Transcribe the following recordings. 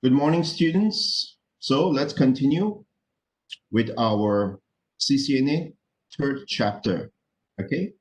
Good morning, students. So let's continue with our CCNA third chapter, okay?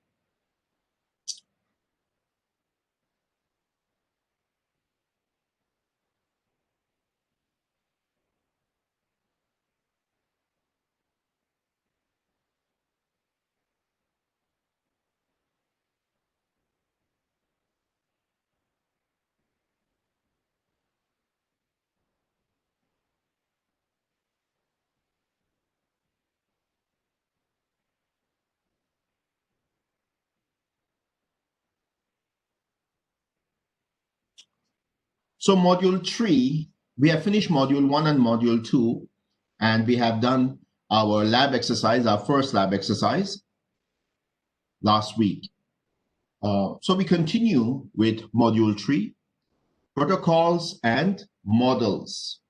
So module 3, we have finished module 1 and module 2, and we have done our lab exercise, our first lab exercise last week. So we continue with module 3, protocols and models.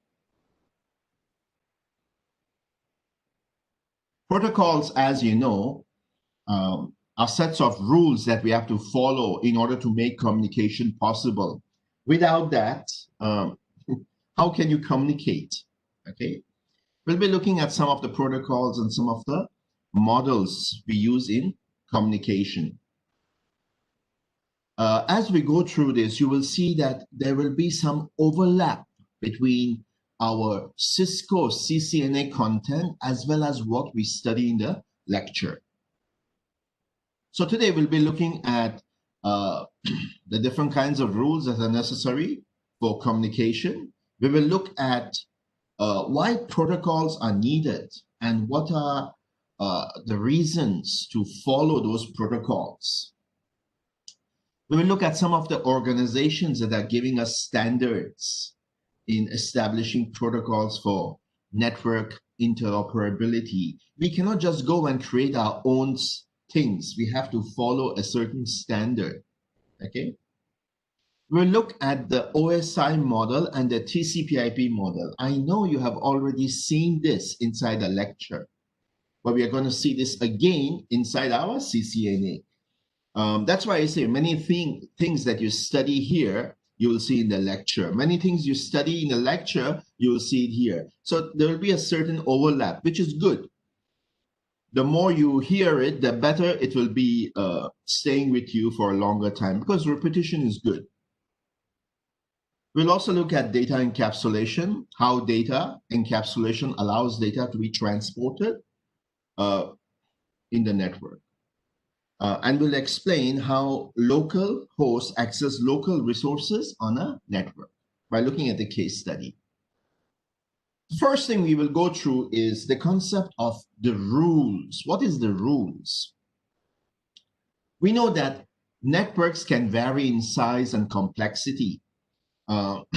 Protocols, as you know, are sets of rules that we have to follow in order to make communication possible. Without that, how can you communicate? Okay, we'll be looking at some of the protocols and some of the models we use in communication. As we go through this, you will see that there will be some overlap between our Cisco CCNA content as well as what we study in the lecture. So today we'll be looking at the different kinds of rules that are necessary for communication. We will look at why protocols are needed and what are the reasons to follow those protocols. We will look at some of the organizations that are giving us standards in establishing protocols for network interoperability. We cannot just go and create our own things. We have to follow a certain standard, okay? We'll look at the OSI model and the TCP/IP model. I know you have already seen this inside the lecture, but we are going to see this again inside our CCNA. That's why I say many things that you study here, you will see in the lecture. Many things you study in the lecture, you will see it here. So there will be a certain overlap, which is good. The more you hear it, the better it will be staying with you for a longer time, because repetition is good. We'll also look at data encapsulation, how data encapsulation allows data to be transported in the network. And we'll explain how local hosts access local resources on a network by looking at the case study. First thing we will go through is the concept of the rules. What is the rules? We know that networks can vary in size and complexity. It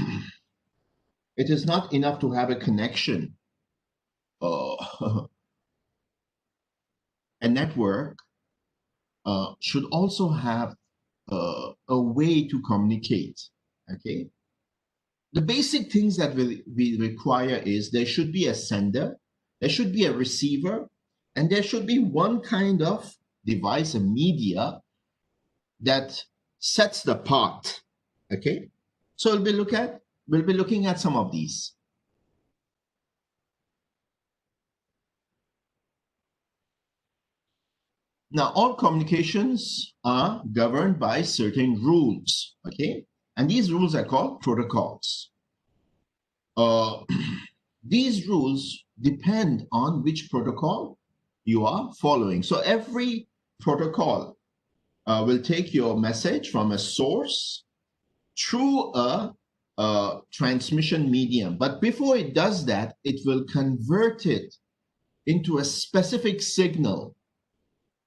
is not enough to have a connection. A network should also have a way to communicate, okay? The basic things that we require is there should be a sender, there should be a receiver, and there should be one kind of device, a media, that sets the path, okay? So we'll be looking at some of these. Now, all communications are governed by certain rules, okay? And these rules are called protocols. These rules depend on which protocol you are following. So every protocol will take your message from a source through a transmission medium. But before it does that, it will convert it into a specific signal,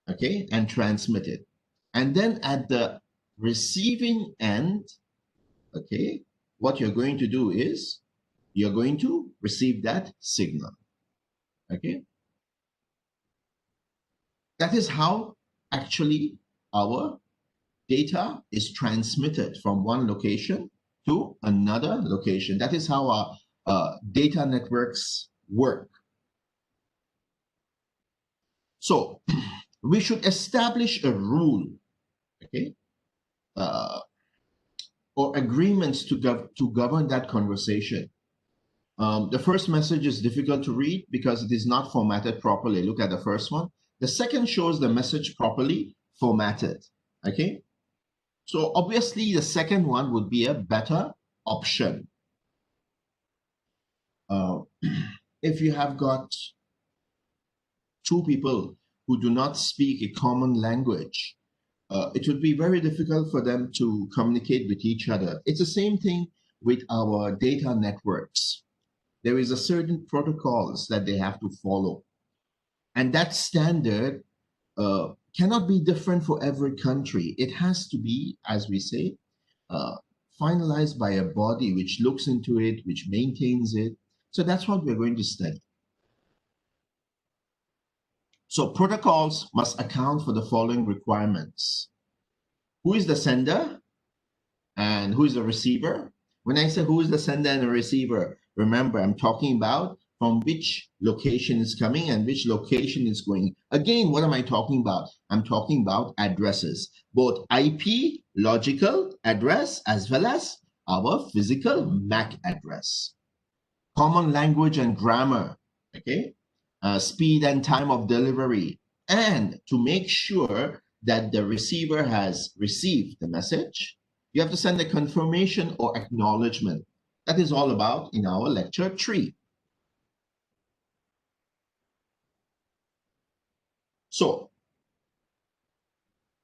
okay, and transmit it. And then at the receiving end, okay, what you're going to do is you're going to receive that signal, okay? That is how actually our data is transmitted from one location to another location. That is how our data networks work. So we should establish a rule, okay, or agreements to govern that conversation. The first message is difficult to read because it is not formatted properly. Look at the first one. The second shows the message properly formatted. Okay. So obviously the second one would be a better option. If you have got two people who do not speak a common language, it would be very difficult for them to communicate with each other. It's the same thing with our data networks. There is a certain protocols that they have to follow. And that standard cannot be different for every country. It has to be, as we say, finalized by a body which looks into it, which maintains it. So that's what we're going to study. So protocols must account for the following requirements. Who is the sender and who is the receiver? When I say who is the sender and the receiver, remember I'm talking about from which location is coming and which location is going. Again, what am I talking about? I'm talking about addresses, both IP, logical address, as well as our physical MAC address. Common language and grammar, okay? Speed and time of delivery, and to make sure that the receiver has received the message, you have to send a confirmation or acknowledgement. That is all about in our lecture 3. So,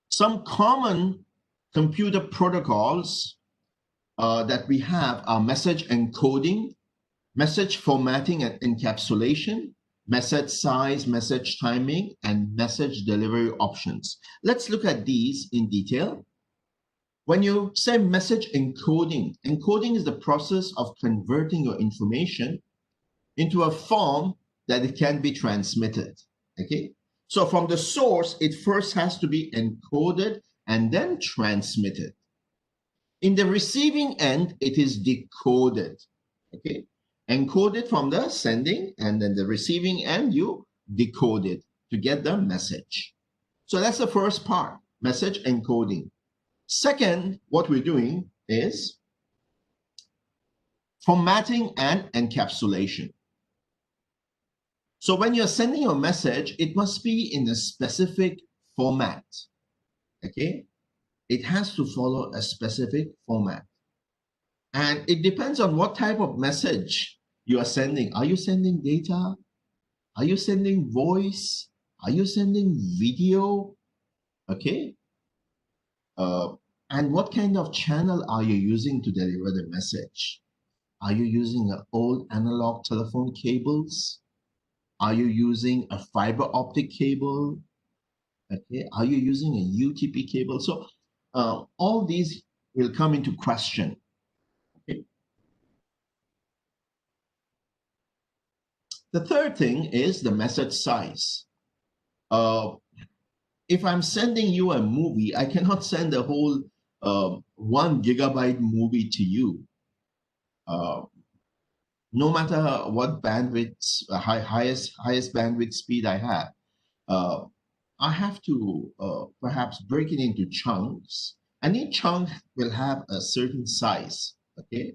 some common computer protocols that we have are message encoding, message formatting and encapsulation, message size, message timing, and message delivery options. Let's look at these in detail. When you say message encoding, encoding is the process of converting your information into a form that it can be transmitted, okay? So from the source, it first has to be encoded and then transmitted. In the receiving end, it is decoded, okay? Encoded from the sending, and then the receiving end, you decode it to get the message. So that's the first part, message encoding. Second, what we're doing is formatting and encapsulation. So when you're sending a message, it must be in a specific format, okay? It has to follow a specific format. And it depends on what type of message you are sending. Are you sending data? Are you sending voice? Are you sending video? Okay. And what kind of channel are you using to deliver the message? Are you using an old analog telephone cables? Are you using a fiber optic cable? Okay. Are you using a UTP cable? So all these will come into question. Okay. The third thing is the message size. If I'm sending you a movie, I cannot send a whole 1 gigabyte movie to you. No matter what bandwidth, highest bandwidth speed I have, I have to perhaps break it into chunks, and each chunk will have a certain size, okay?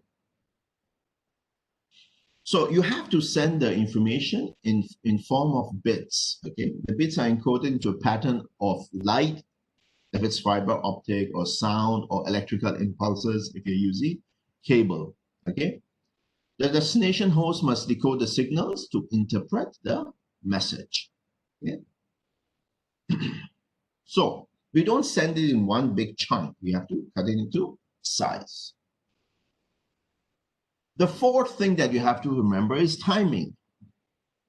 So you have to send the information in form of bits, okay? The bits are encoded into a pattern of light, if it's fiber optic, or sound, or electrical impulses if you're using cable, okay? The destination host must decode the signals to interpret the message, okay? So we don't send it in one big chunk. We have to cut it into size. The fourth thing that you have to remember is timing,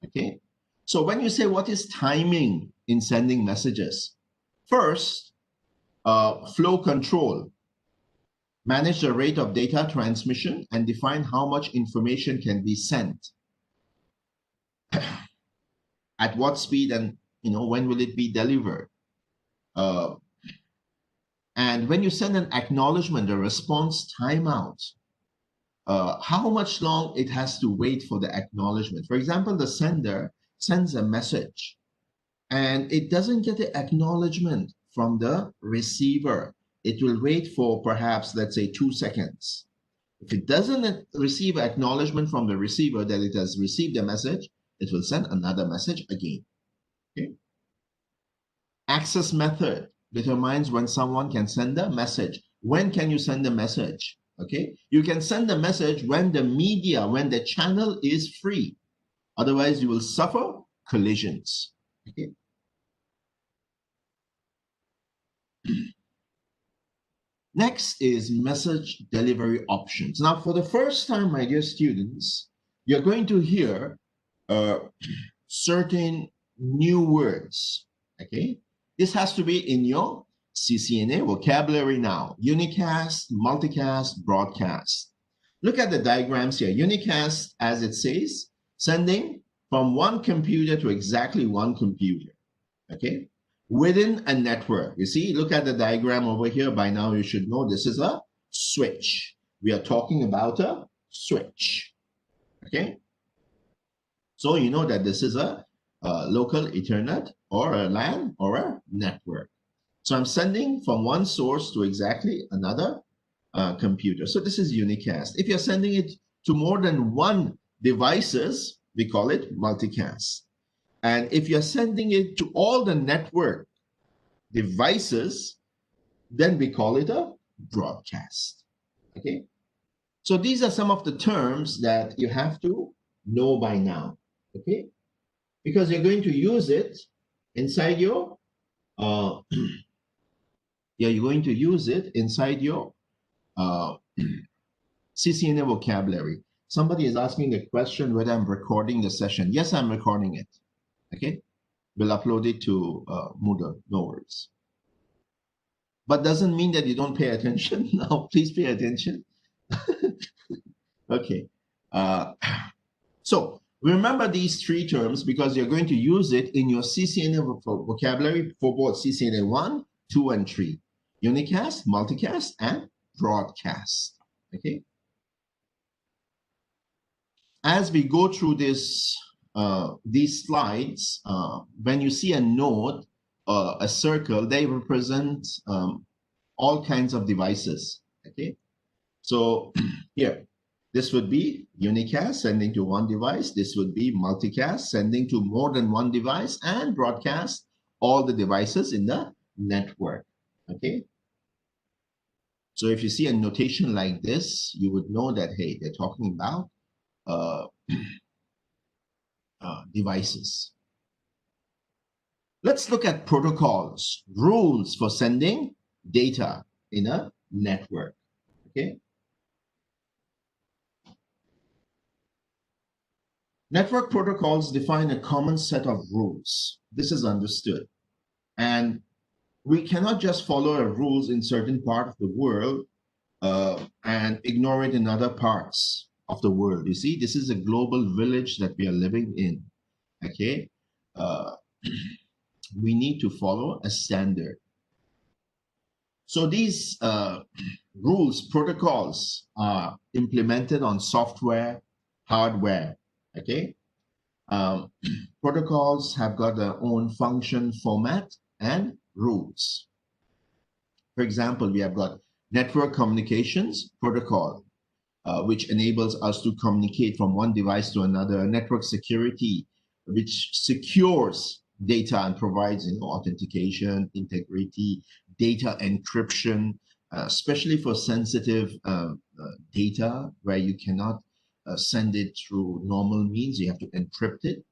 okay? So when you say what is timing in sending messages, first, flow control. Manage the rate of data transmission and define how much information can be sent. At what speed and when will it be delivered? And when you send an acknowledgement, a response timeout, how much long it has to wait for the acknowledgement. For example, the sender sends a message and it doesn't get the acknowledgement from the receiver. It will wait for perhaps, let's say, 2 seconds. If it doesn't receive acknowledgement from the receiver that it has received the message, it will send another message again. Okay? Access method determines when someone can send a message. When can you send a message? Okay, you can send a message when the media, when the channel is free. Otherwise, you will suffer collisions. Okay. Next is message delivery options. Now, for the first time, my dear students, you're going to hear certain new words. Okay, this has to be in your CCNA vocabulary now. Unicast, multicast, broadcast. Look at the diagrams here. Unicast, as it says, sending from one computer to exactly one computer. Okay, within a network. You see, look at the diagram over here. By now, you should know this is a switch. We are talking about a switch. Okay, so you know that this is a local Ethernet or a LAN or a network. So I'm sending from one source to exactly another computer. So this is unicast. If you're sending it to more than one devices, we call it multicast. And if you're sending it to all the network devices, then we call it a broadcast. Okay. So these are some of the terms that you have to know by now. Okay. Because you're going to use it inside your you're going to use it inside your CCNA vocabulary. Somebody is asking the question whether I'm recording the session. Yes, I'm recording it. Okay, we'll upload it to Moodle. No worries. But doesn't mean that you don't pay attention. Now, please pay attention. Okay. So remember these three terms because you're going to use it in your CCNA vocabulary for both CCNA 1, 2, and 3. Unicast, multicast, and broadcast. Okay. As we go through this, these slides, when you see a node, a circle, they represent all kinds of devices. Okay. So here, this would be unicast sending to one device. This would be multicast sending to more than one device, and broadcast all the devices in the network. Okay. So if you see a notation like this, you would know that, hey, they're talking about devices. Let's look at protocols, rules for sending data in a network. Okay. Network protocols define a common set of rules. This is understood. And we cannot just follow a rules in certain part of the world and ignore it in other parts of the world. You see, this is a global village that we are living in. Okay. We need to follow a standard. So these rules, protocols are implemented on software, hardware. Okay. Protocols have got their own function, format, and rules. For example, we have got network communications protocol, which enables us to communicate from one device to another. Network security, which secures data and provides authentication, integrity, data encryption, especially for sensitive data where you cannot send it through normal means. You have to encrypt it.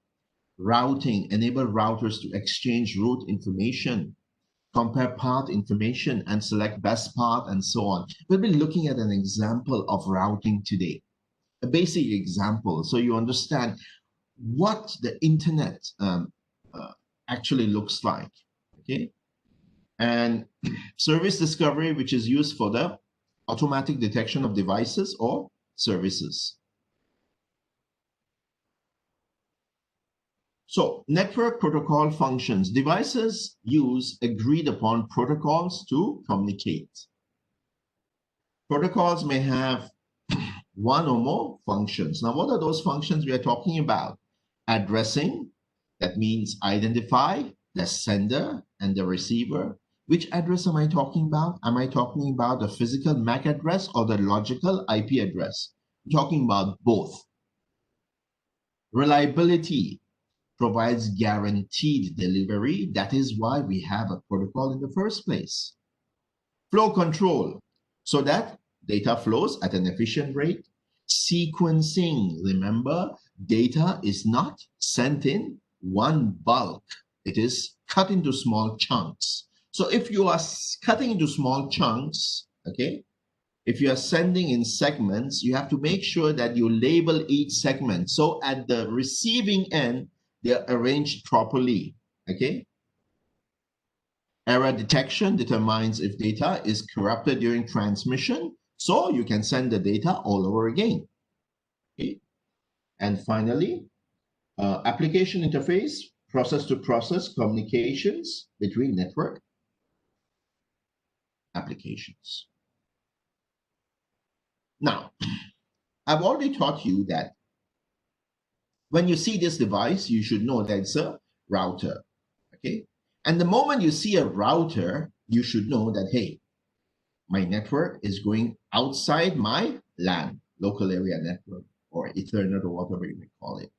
Routing, enable routers to exchange route information, compare path information, and select best path, and so on. We'll be looking at an example of routing today, a basic example, so you understand what the internet actually looks like. Okay, and service discovery, which is used for the automatic detection of devices or services. So network protocol functions. Devices use agreed upon protocols to communicate. Protocols may have one or more functions. Now, what are those functions we are talking about? Addressing, that means identify the sender and the receiver. Which address am I talking about? Am I talking about the physical MAC address or the logical IP address? I'm talking about both. Reliability provides guaranteed delivery. That is why we have a protocol in the first place. Flow control, so that data flows at an efficient rate. Sequencing, remember, data is not sent in one bulk. It is cut into small chunks. So if you are cutting into small chunks, okay, if you are sending in segments, you have to make sure that you label each segment. So at the receiving end, they're arranged properly, okay? Error detection determines if data is corrupted during transmission, so you can send the data all over again. Okay? And finally, application interface, process-to-process communications between network applications. Now, I've already taught you that when you see this device, you should know that it's a router, okay? And the moment you see a router, you should know that, hey, my network is going outside my LAN, local area network, or Ethernet, or whatever you may call it.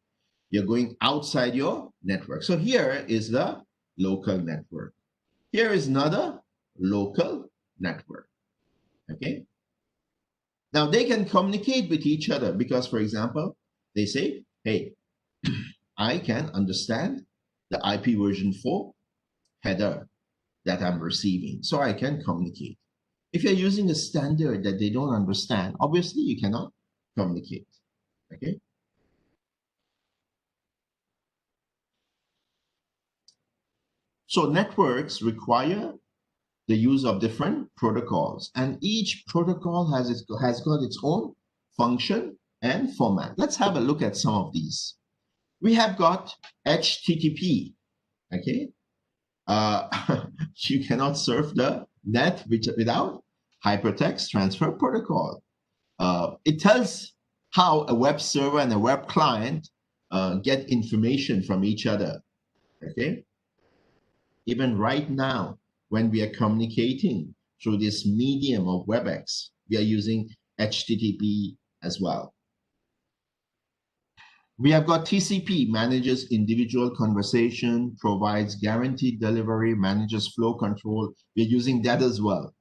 You're going outside your network. So here is the local network. Here is another local network, okay? Now they can communicate with each other because, for example, they say, hey, I can understand the IP version 4 header that I'm receiving, so I can communicate. If you're using a standard that they don't understand, obviously you cannot communicate, okay? So networks require the use of different protocols, and each protocol has got its own function and format. Let's have a look at some of these. We have got HTTP, okay? You cannot surf the net without hypertext transfer protocol. It tells how a web server and a web client get information from each other, okay? Even right now, when we are communicating through this medium of WebEx, we are using HTTP as well. We have got TCP, manages individual conversation, provides guaranteed delivery, manages flow control. We're using that as well,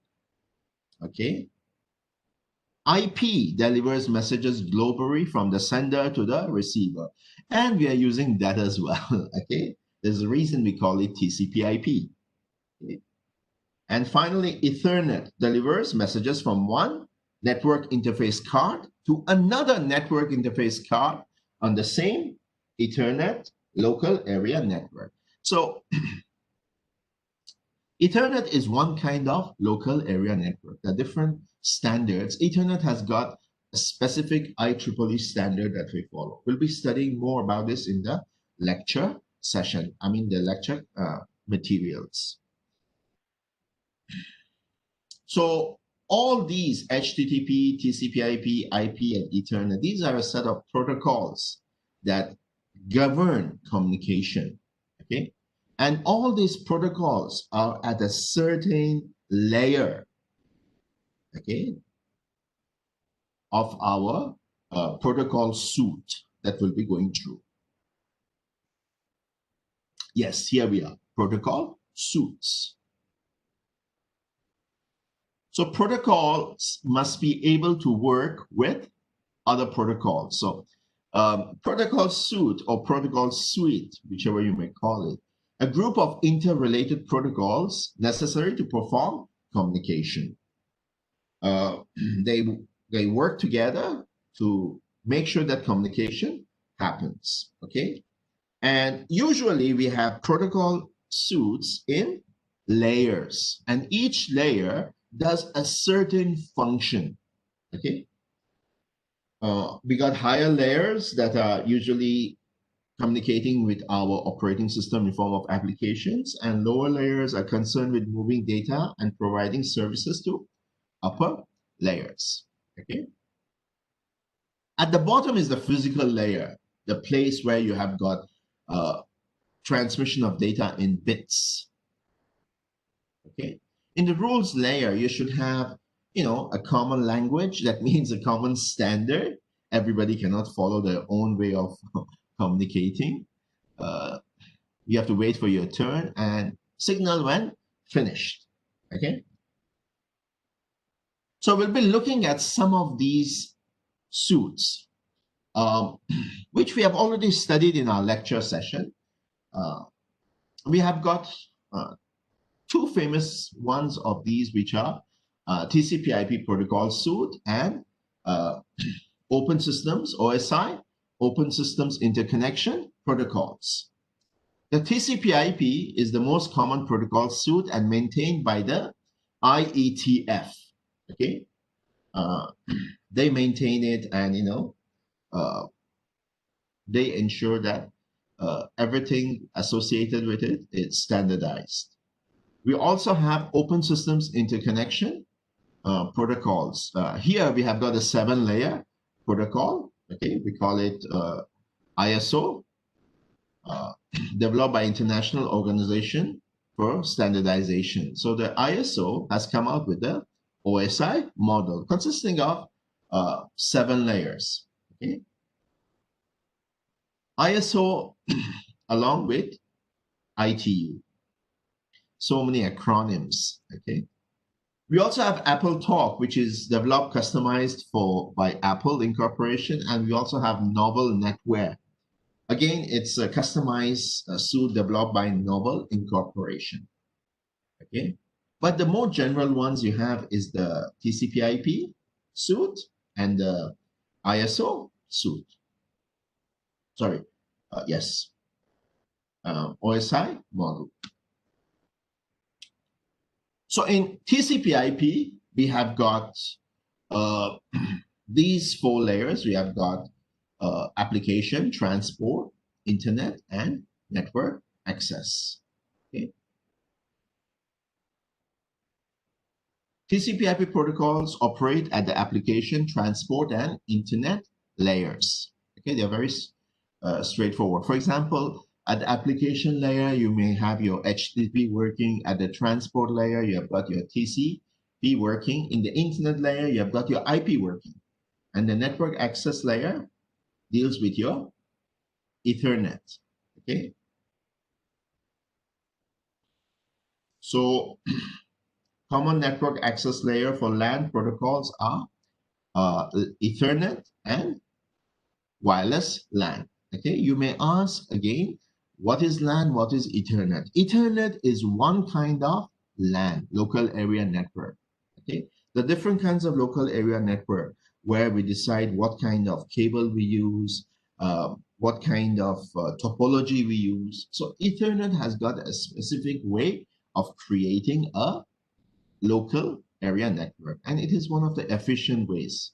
okay? IP delivers messages globally from the sender to the receiver, and we are using that as well, okay? There's a reason we call it TCP/IP. Okay? And finally, Ethernet delivers messages from one network interface card to another network interface card on the same Ethernet local area network. So Ethernet is one kind of local area network. There are different standards. Ethernet has got a specific IEEE standard that we follow. We'll be studying more about this in the lecture session, the lecture materials. So all these HTTP, TCP/IP, IP, and Ethernet, these are a set of protocols that govern communication, okay? And all these protocols are at a certain layer, okay, of our protocol suite that we'll be going through. Yes, here we are, protocol suites. So protocols must be able to work with other protocols. So protocol suite or protocol suite, whichever you may call it, a group of interrelated protocols necessary to perform communication. They work together to make sure that communication happens, okay? And usually we have protocol suites in layers, and each layer does a certain function, okay? We got higher layers that are usually communicating with our operating system in form of applications, and lower layers are concerned with moving data and providing services to upper layers, okay? At the bottom is the physical layer, the place where you have got transmission of data in bits. Okay. In the rules layer, you should have, a common language. That means a common standard. Everybody cannot follow their own way of communicating. Uh, you have to wait for your turn and signal when finished. Okay. So we'll be looking at some of these suits, which we have already studied in our lecture session. We have got two famous ones of these, which are TCP/IP protocol suite and Open Systems, OSI, Open Systems Interconnection Protocols. The TCP/IP is the most common protocol suite and maintained by the IETF. Okay, they maintain it, and they ensure that everything associated with it is standardized. We also have Open Systems Interconnection protocols. Here we have got a 7-layer protocol. Okay, we call it ISO, developed by International Organization for Standardization. So the ISO has come out with the OSI model consisting of 7 layers. Okay, ISO along with ITU. So many acronyms. Okay. We also have Apple Talk, which is developed, customized by Apple Incorporation, and we also have Novel NetWare. Again, it's a customized suite developed by Novel Incorporation. Okay, but the more general ones you have is the TCP/IP suite and the ISO suite. Sorry, yes, OSI model. So in TCP/IP, we have got these 4 layers. We have got application, transport, internet, and network access. Okay. TCP/IP protocols operate at the application, transport, and internet layers. Okay, they're very straightforward. For example, at the application layer, you may have your HTTP working. At the transport layer, you have got your TCP working. In the internet layer, you have got your IP working. And the network access layer deals with your Ethernet. Okay. So common network access layer for LAN protocols are Ethernet and wireless LAN. Okay, you may ask again, what is LAN? What is Ethernet? Ethernet is one kind of LAN, local area network. Okay, the different kinds of local area network where we decide what kind of cable we use, what kind of topology we use. So Ethernet has got a specific way of creating a local area network, and it is one of the efficient ways.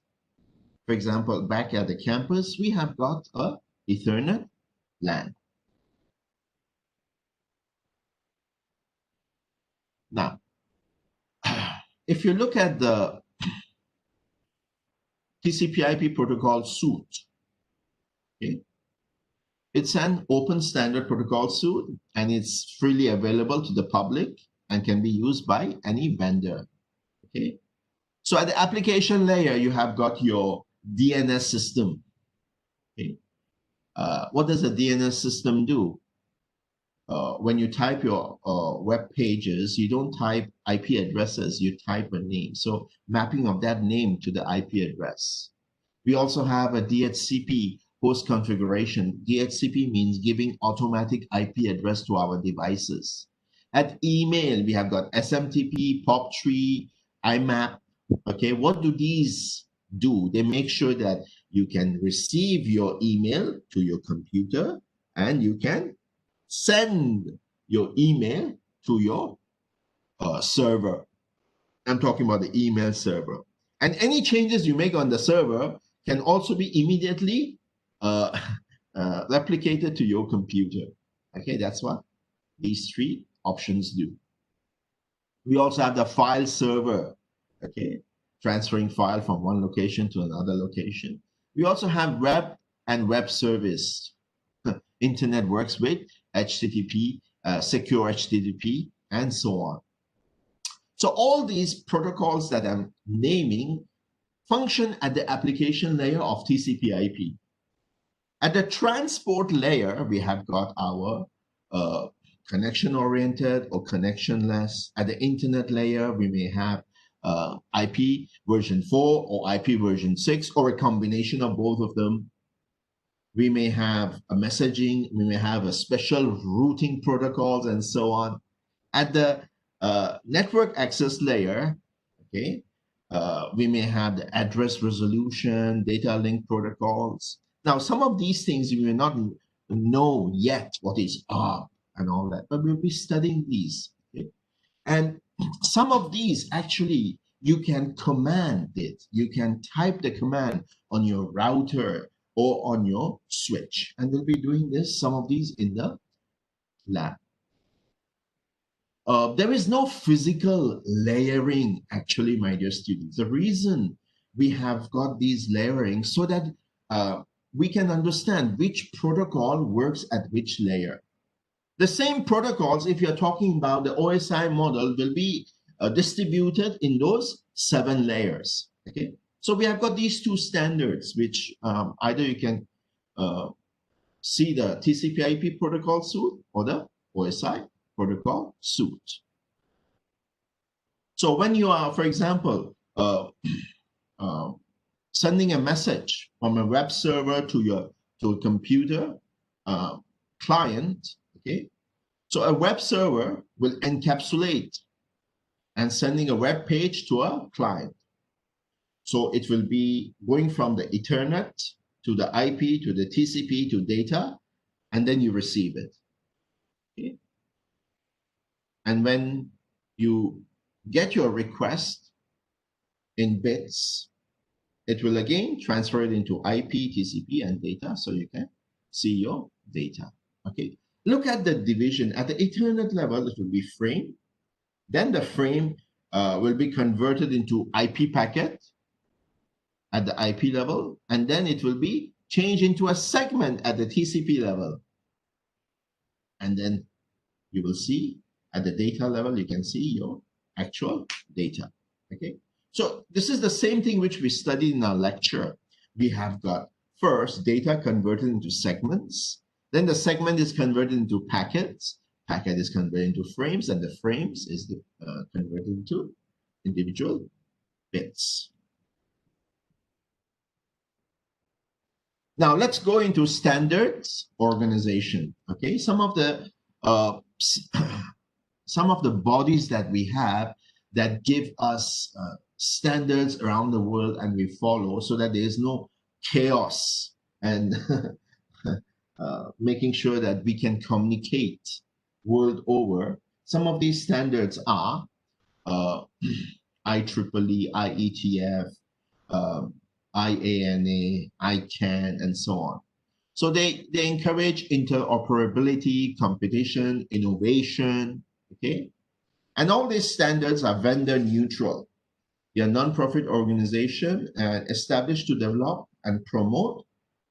For example, back at the campus, we have got a Ethernet LAN. Now, if you look at the TCP/IP protocol suite, okay, it's an open standard protocol suite, and it's freely available to the public and can be used by any vendor. Okay, so at the application layer, you have got your DNS system. Okay, what does a DNS system do? When you type your web pages, you don't type IP addresses, you type a name. So mapping of that name to the IP address. We also have a DHCP host configuration. DHCP means giving automatic IP address to our devices. At email, we have got SMTP, POP3, IMAP. Okay, what do these do? They make sure that you can receive your email to your computer and you can send your email to your server. I'm talking about the email server. And any changes you make on the server can also be immediately replicated to your computer. Okay, that's what these 3 options do. We also have the file server, okay, transferring file from one location to another location. We also have web and web service. Internet works with HTTP, secure HTTP, and so on. So all these protocols that I'm naming function at the application layer of TCP/IP. At the transport layer, we have got our connection-oriented or connectionless. At the internet layer, we may have IP version 4 or IP version 6 or a combination of both of them. We may have a messaging, we may have a special routing protocols and so on. At the network access layer, okay, we may have the address resolution, data link protocols. Now, some of these things you may not know yet what is ARP and all that, but we'll be studying these. Okay? And some of these actually you can command it. You can type the command on your router or on your switch. And we'll be doing this, some of these in the lab. There is no physical layering, actually, my dear students. The reason we have got these layering so that we can understand which protocol works at which layer. The same protocols, if you're talking about the OSI model, will be distributed in those 7 layers. Okay, so we have got these 2 standards, which either you can see the TCP/IP protocol suite or the OSI protocol suite. So when you are, for example, sending a message from a web server to a computer client, okay, so a web server will encapsulate and sending a web page to a client. So it will be going from the Ethernet to the IP to the TCP to data, and then you receive it. Okay. And when you get your request in bits, it will again transfer it into IP, TCP, and data, so you can see your data. Okay. Look at the division. At the Ethernet level, it will be frame. Then the frame will be converted into IP packet at the IP level, and then it will be changed into a segment at the TCP level. And then you will see at the data level, you can see your actual data. Okay. So this is the same thing which we studied in our lecture. We have got first data converted into segments. Then the segment is converted into packets. Packet is converted into frames, and the frames is converted into individual bits. Now let's go into standards organization. Okay, some of the bodies that we have that give us standards around the world, and we follow so that there is no chaos and making sure that we can communicate world over. Some of these standards are IEEE, IETF, IANA, ICANN, and so on. So they encourage interoperability, competition, innovation, okay? And all these standards are vendor neutral. They are non-profit organization and established to develop and promote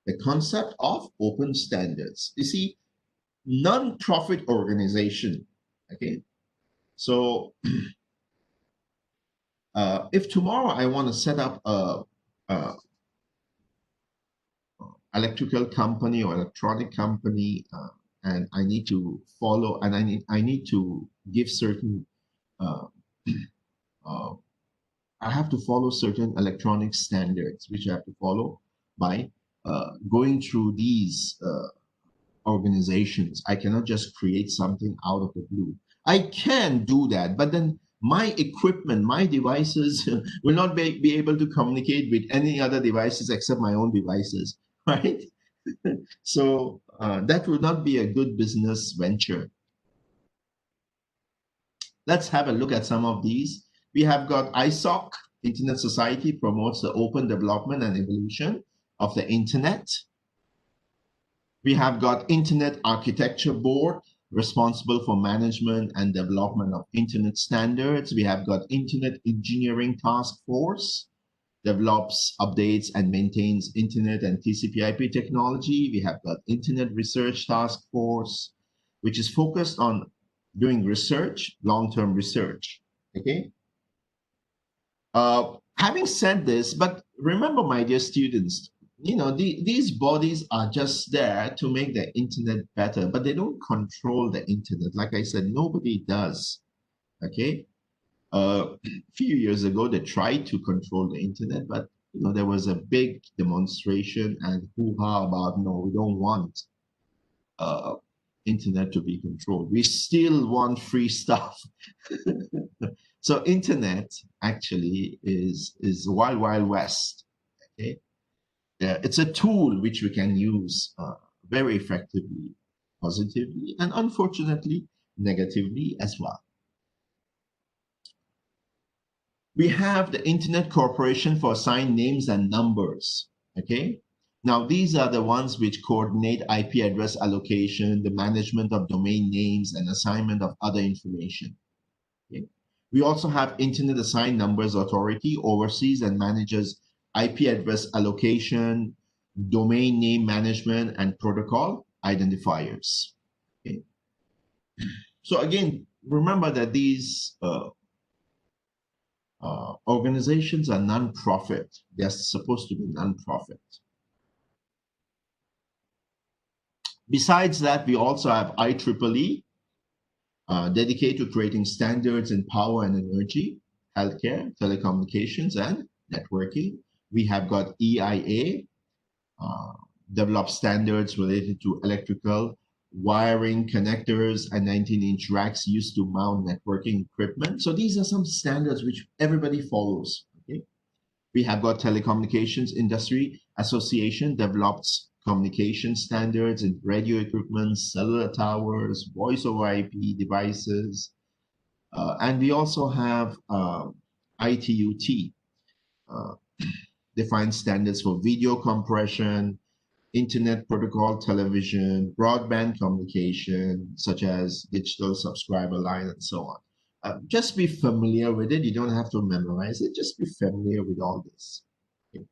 the concept of open standards. You see, non-profit organization, okay? So if tomorrow I want to set up a electrical company or electronic company, and I need to follow, and I need to give certain I have to follow certain electronic standards, which I have to follow by going through these organizations. I cannot just create something out of the blue. I can do that, but then my equipment, my devices will not be able to communicate with any other devices except my own devices, right? So that would not be a good business venture. Let's have a look at some of these. We have got ISOC, Internet Society promotes the open development and evolution of the Internet. We have got Internet Architecture Board, responsible for management and development of Internet standards. We have got Internet Engineering Task Force, develops, updates, and maintains Internet and TCP/IP technology. We have got Internet Research Task Force, which is focused on doing research, long-term research, okay? Having said this, but remember, my dear students, these bodies are just there to make the internet better, but they don't control the internet. Like I said, nobody does. Okay. A few years ago, they tried to control the internet, but there was a big demonstration and hoo-ha about no, we don't want uh, internet to be controlled. We still want free stuff. So internet actually is wild, wild west. Okay, it's a tool which we can use very effectively, positively, and unfortunately, negatively as well. We have the Internet Corporation for Assigned Names and Numbers. Okay, now these are the ones which coordinate IP address allocation, the management of domain names, and assignment of other information. Okay. We also have Internet Assigned Numbers Authority, oversees and manages IP address allocation, domain name management, and protocol identifiers. Okay. So again, remember that these organizations are non-profit. They're supposed to be non-profit. Besides that, we also have IEEE, dedicated to creating standards in power and energy, healthcare, telecommunications, and networking. We have got EIA, develop standards related to electrical, wiring, connectors, and 19-inch racks used to mount networking equipment. So these are some standards which everybody follows. Okay, we have got Telecommunications Industry Association, develops communication standards in radio equipment, cellular towers, voice over IP devices, and we also have ITUT, defines standards for video compression, internet protocol, television, broadband communication, such as digital subscriber line, and so on. Just be familiar with it. You don't have to memorize it. Just be familiar with all this. Okay.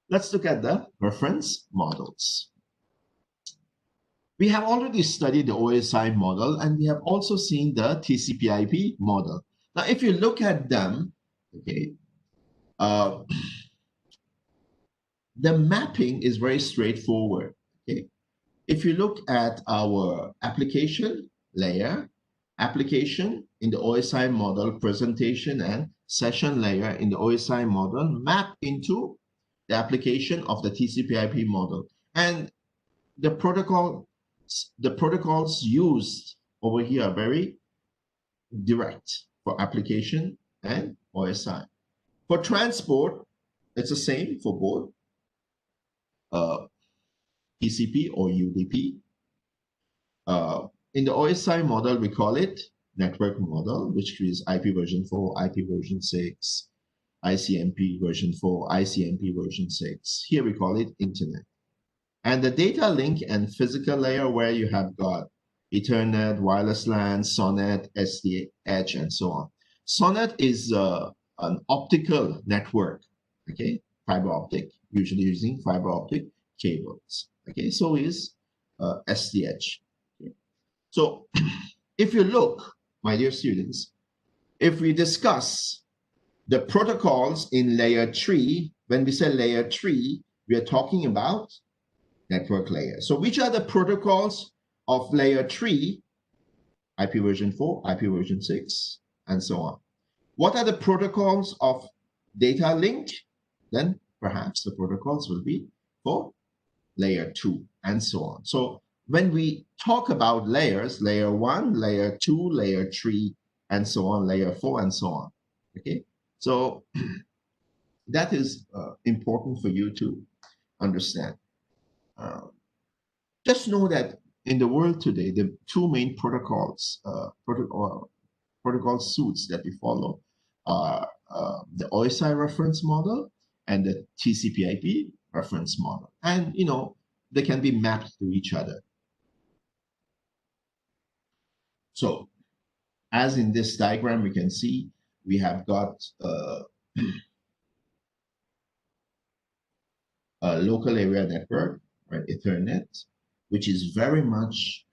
Let's look at the reference models. We have already studied the OSI model, and we have also seen the TCP/IP model. Now, if you look at them, okay, the mapping is very straightforward. Okay, if you look at our application layer, application in the OSI model, presentation and session layer in the OSI model map into the application of the TCP/IP model, and the protocols used over here are very direct for application and OSI. For transport, it's the same for both TCP or UDP. In the OSI model, we call it network model, which is IP version 4, IP version 6, ICMP version 4, ICMP version 6. Here we call it internet. And the data link and physical layer, where you have got Ethernet, wireless LAN, SONET, SDH, and so on. SONET is an optical network, okay, fiber optic, usually using fiber optic cables. Okay, so is SDH. Okay. So if you look, my dear students, if we discuss the protocols in layer 3, when we say layer 3, we are talking about network layer. So which are the protocols of layer 3? IP version 4, IP version 6, and so on. What are the protocols of data link? Then perhaps the protocols will be for layer 2, and so on. So when we talk about layers, layer 1, layer 2, layer 3, and so on, layer 4, and so on. Okay, so that is important for you to understand. Just know that in the world today, the two main protocols, protocol suites that we follow are the OSI reference model and the TCP/IP reference model. And, they can be mapped to each other. So, as in this diagram, we can see we have got a local area network, right, Ethernet, which is very much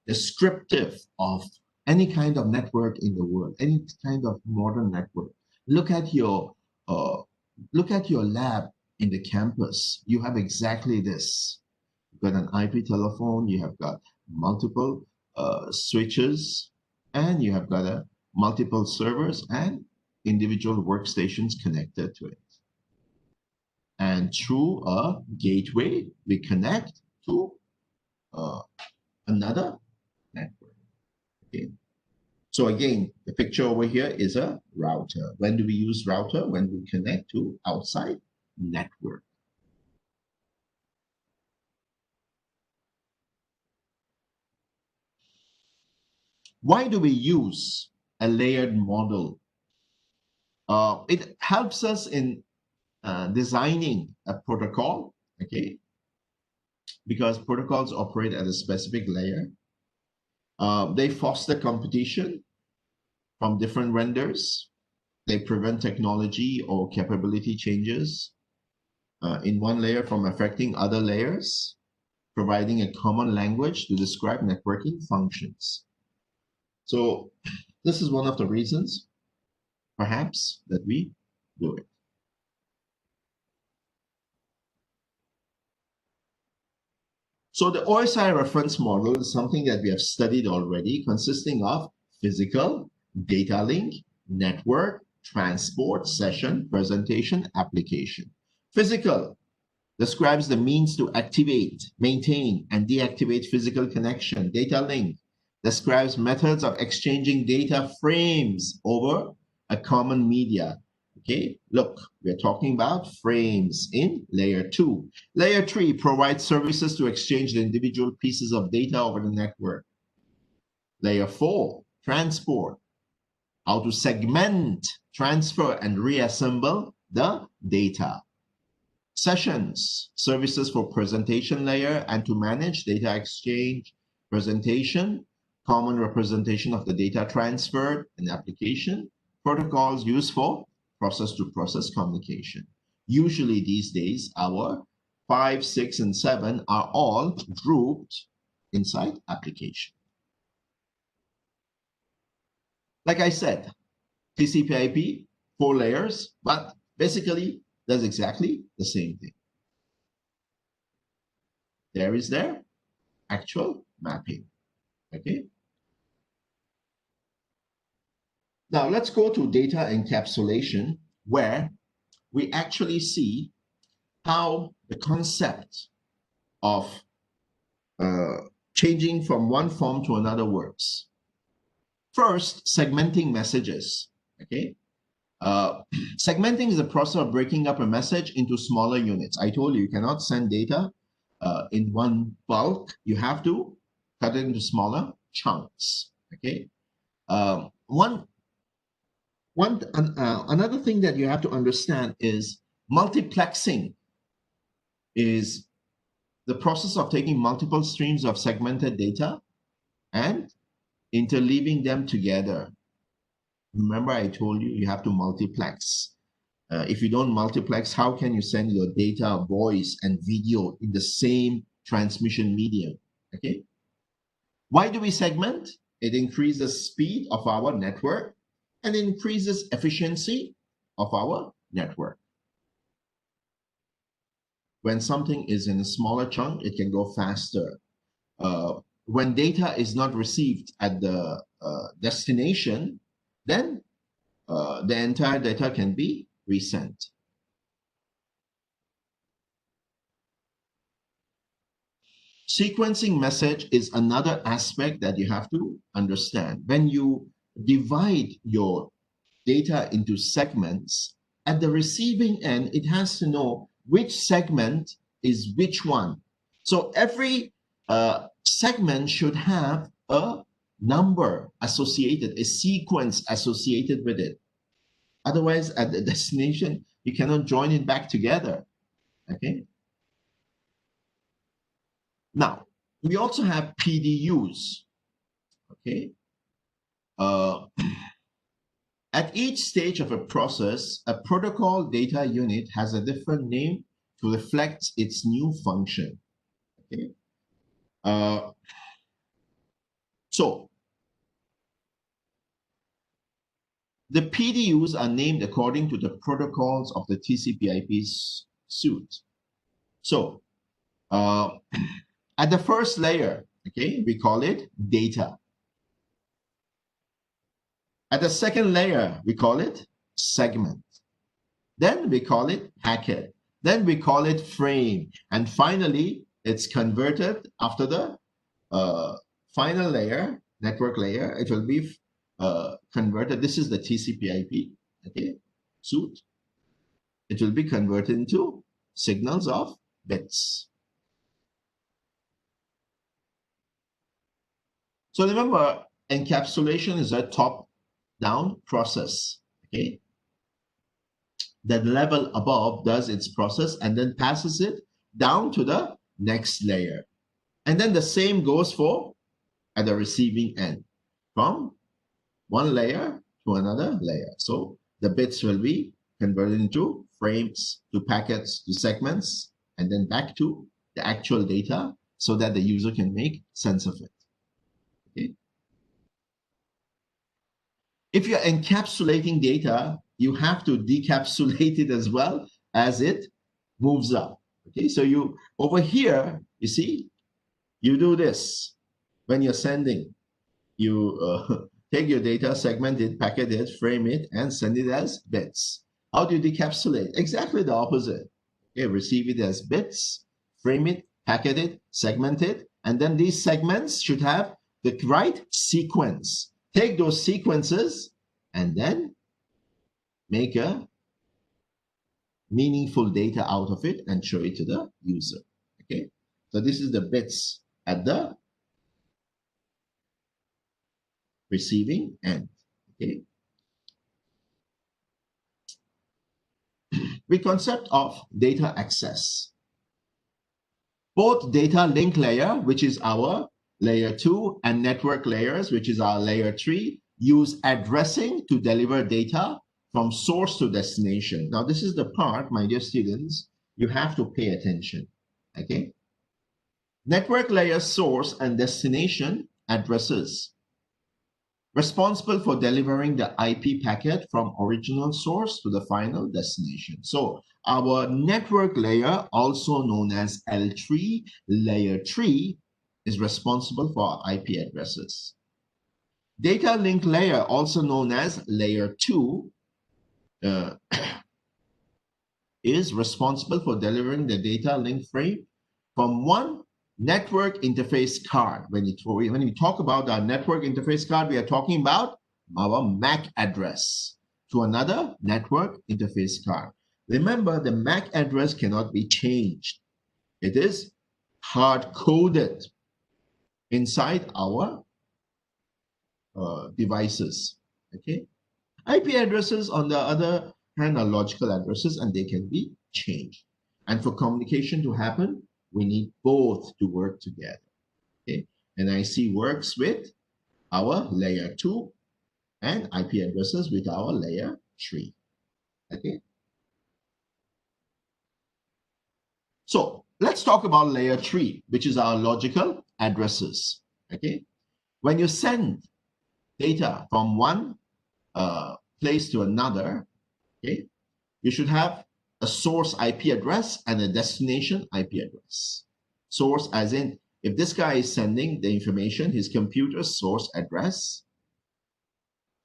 descriptive of any kind of network in the world, any kind of modern network. Look at your uh, lab in the campus. You have exactly this. You've got an IP telephone. You have got multiple switches, and you have got multiple servers and individual workstations connected to it. And through a gateway, we connect to another network. Okay. So again, the picture over here is a router. When do we use router? When we connect to outside network. Why do we use a layered model? It helps us in designing a protocol, okay? Because protocols operate at a specific layer. They foster competition from different vendors. They prevent technology or capability changes in one layer from affecting other layers, providing a common language to describe networking functions. So this is one of the reasons, perhaps, that we do it. So the OSI reference model is something that we have studied already, consisting of physical, data link, network, transport, session, presentation, application. Physical describes the means to activate, maintain, and deactivate physical connection. Data link describes methods of exchanging data frames over a common media. Okay, look, we're talking about frames in layer 2. Layer 3 provides services to exchange the individual pieces of data over the network. Layer 4, transport, how to segment, transfer, and reassemble the data. Sessions, services for presentation layer and to manage data exchange, presentation, common representation of the data transferred, and application. Protocols used for process-to-process communication. Usually these days, our 5, 6, and 7 are all grouped inside application. Like I said, TCP/IP, 4 layers, but basically does exactly the same thing. There is their actual mapping. Okay. Now let's go to data encapsulation, where we actually see how the concept of changing from one form to another works. First, segmenting messages. Okay. Segmenting is the process of breaking up a message into smaller units. I told you, you cannot send data in one bulk. You have to cut it into smaller chunks. Okay. Another thing that you have to understand is multiplexing is the process of taking multiple streams of segmented data and interleaving them together. Remember, I told you, you have to multiplex. If you don't multiplex, how can you send your data, voice, and video in the same transmission medium? Okay. Why do we segment? It increases speed of our network and increases efficiency of our network. When something is in a smaller chunk, it can go faster. When data is not received at the destination, then the entire data can be resent. Sequencing message is another aspect that you have to understand. When you divide your data into segments, at the receiving end, it has to know which segment is which one. So every segment should have a number associated, a sequence associated with it. Otherwise, at the destination, you cannot join it back together. Okay. Now, we also have PDUs. Okay. At each stage of a process, a protocol data unit has a different name to reflect its new function. Okay. So The PDUs are named according to the protocols of the TCP/IP suite. So at the first layer, okay, we call it data. At the second layer, we call it segment. Then we call it packet. Then we call it frame. And finally, it's converted after the final layer, network layer. It will be converted. This is the TCP/IP, okay, suite. It will be converted into signals of bits. So remember, encapsulation is a top-down process, okay? The level above does its process and then passes it down to the next layer. And then the same goes for at the receiving end, from one layer to another layer. So the bits will be converted into frames, to packets, to segments, and then back to the actual data so that the user can make sense of it. Okay. If you're encapsulating data, you have to decapsulate it as well as it moves up. Okay, so you over here, you see, you do this when you're sending. You take your data, segment it, packet it, frame it, and send it as bits. How do you decapsulate? Exactly the opposite. Okay, receive it as bits, frame it, packet it, segment it, and then these segments should have the right sequence. Take those sequences and then make a meaningful data out of it and show it to the user. Okay, so this is the bits at the receiving end. Okay, the concept of data access. Both data link layer, which is our layer 2, and network layers, which is our layer 3, use addressing to deliver data from source to destination. Now, this is the part, my dear students, you have to pay attention. Okay. Network layer source and destination addresses responsible for delivering the IP packet from original source to the final destination. So our network layer, also known as L3, layer 3, is responsible for IP addresses. Data link layer, also known as layer 2, is responsible for delivering the data link frame from one network interface card. When we talk about our network interface card, we are talking about our MAC address to another network interface card. Remember, the MAC address cannot be changed. It is hard-coded inside our devices. Okay. IP addresses, on the other hand, are logical addresses and they can be changed. And for communication to happen, we need both to work together. Okay. And IC works with our layer 2 and IP addresses with our layer 3. Okay. So let's talk about layer 3, which is our logical addresses. Okay. When you send data from one place to another, okay, you should have a source IP address and a destination IP address. Source as in, if this guy is sending the information, his computer's source address,